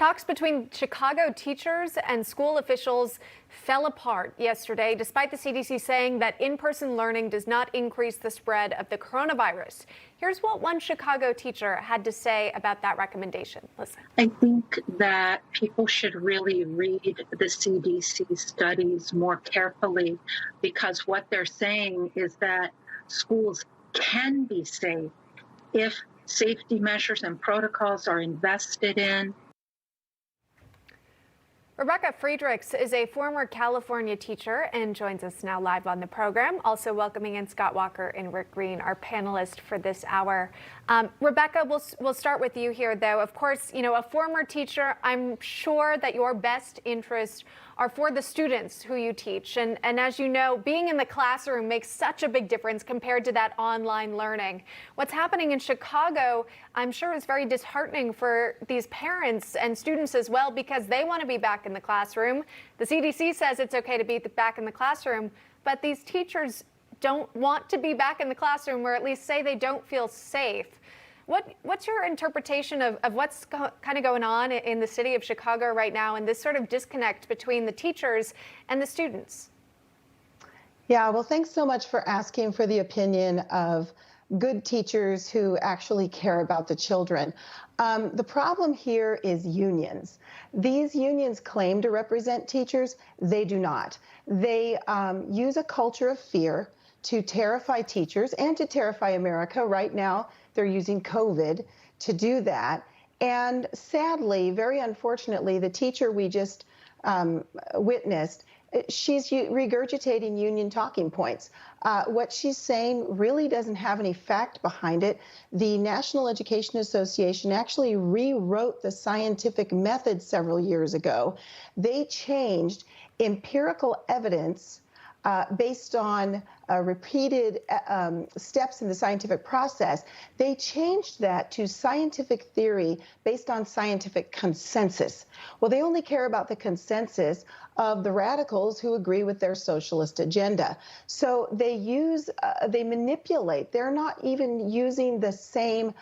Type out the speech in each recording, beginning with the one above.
Talks between Chicago teachers and school officials fell apart yesterday, despite the CDC saying that in-person learning does not increase the spread of the coronavirus. Here's what one Chicago teacher had to say about that recommendation. Listen. I think that people should really read the CDC studies more carefully, because what they're saying is that schools can be safe if safety measures and protocols are invested in. Rebecca Friedrichs is a former California teacher and joins us now live on the program. Also welcoming in Scott Walker and Rick Green, our panelists for this hour. Rebecca, we'll start with you here, though. Of course, a former teacher, I'm sure that your best interests are for the students who you teach. And as you know, being in the classroom makes such a big difference compared to that online learning. What's happening in Chicago, I'm sure, is very disheartening for these parents and students as well, because they want to be back in the classroom. The CDC says it's okay to be back in the classroom, but these teachers don't want to be back in the classroom, or at least say they don't feel safe. What's your interpretation of what's kind of going on in the city of Chicago right now, and this sort of disconnect between the teachers and the students? Yeah, well, thanks so much for asking for the opinion of good teachers who actually care about the children. The problem here is unions. These unions claim to represent teachers. They do not. They use a culture of fear to terrify teachers and to terrify America. Right now, they're using COVID to do that. And sadly, very unfortunately, the teacher we just witnessed, she's regurgitating union talking points. What she's saying really doesn't have any fact behind it. The National Education Association actually rewrote the scientific method several years ago. They changed empirical evidence based on repeated steps in the scientific process. They changed that to scientific theory based on scientific consensus. Well, they only care about the consensus of the radicals who agree with their socialist agenda. So they manipulate. They're not even using the same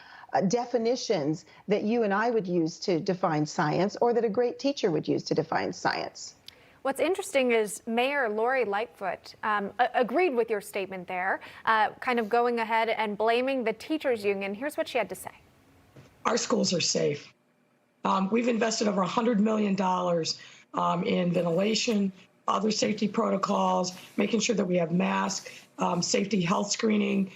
definitions that you and I would use to define science, or that a great teacher would use to define science. What's interesting is Mayor Lori Lightfoot agreed with your statement there, kind of going ahead and blaming the teachers union. Here's what she had to say. Our schools are safe. We've invested over $100 million in ventilation, other safety protocols, making sure that we have masks, safety health screening,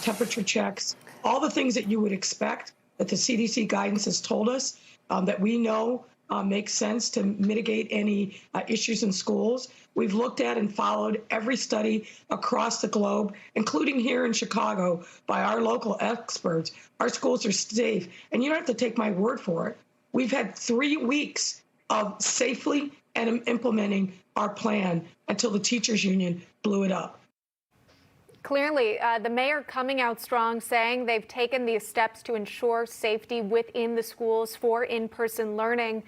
temperature checks, all the things that you would expect that the CDC guidance has told us that we know makes sense to mitigate any issues in schools. We've looked at and followed every study across the globe, including here in Chicago, by our local experts. Our schools are safe, and you don't have to take my word for it. We've had 3 weeks of safely and implementing our plan until the teachers union blew it up. Clearly, the mayor coming out strong, saying they've taken these steps to ensure safety within the schools for in-person learning.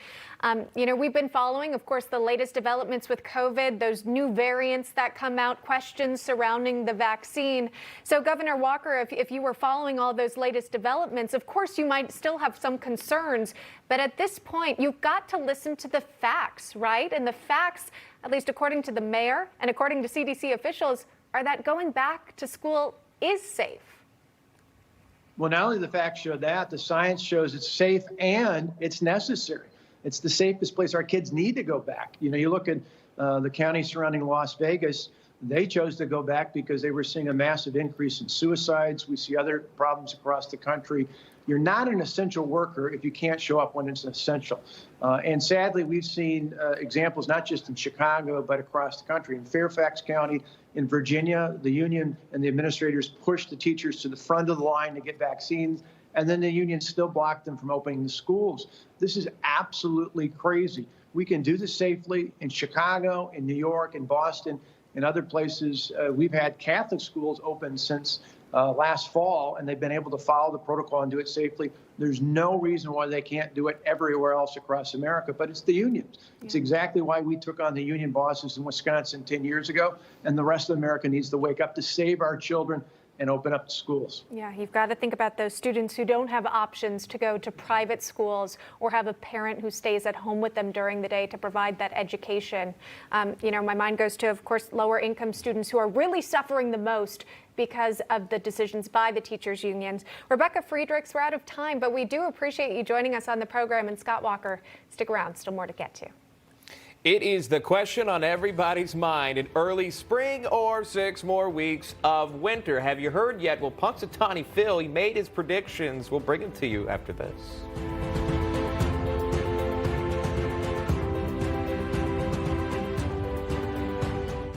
We've been following, of course, the latest developments with COVID, those new variants that come out, questions surrounding the vaccine. So, Governor Walker, if you were following all those latest developments, of course, you might still have some concerns. But at this point, you've got to listen to the facts, right? And the facts, at least according to the mayor and according to CDC officials, are that going back to school is safe. Well, not only the facts show that, the science shows it's safe and it's necessary. It's the safest place. Our kids need to go back. You look at the county surrounding Las Vegas, they chose to go back because they were seeing a massive increase in suicides. We see other problems across the country. You're not an essential worker if you can't show up when it's essential. And sadly, we've seen examples not just in Chicago, but across the country. In Fairfax County, in Virginia, the union and the administrators pushed the teachers to the front of the line to get vaccines, and then the union still blocked them from opening the schools. This is absolutely crazy. We can do this safely in Chicago, in New York, in Boston, in other places. We've had Catholic schools open since last fall, and they've been able to follow the protocol and do it safely. There's no reason why they can't do it everywhere else across America, but it's the unions. It's exactly why we took on the union bosses in Wisconsin 10 years ago, and the rest of America needs to wake up to save our children. and open up the schools. Yeah, you've got to think about those students who don't have options to go to private schools or have a parent who stays at home with them during the day to provide that education. My mind goes to, of course, lower income students who are really suffering the most because of the decisions by the teachers' unions. Rebecca Friedrichs, we're out of time, but we do appreciate you joining us on the program. And Scott Walker, stick around, still more to get to. It is the question on everybody's mind: in early spring or 6 more weeks of winter. Have you heard yet? Well, Punxsutawney Phil, he made his predictions. We'll bring them to you after this.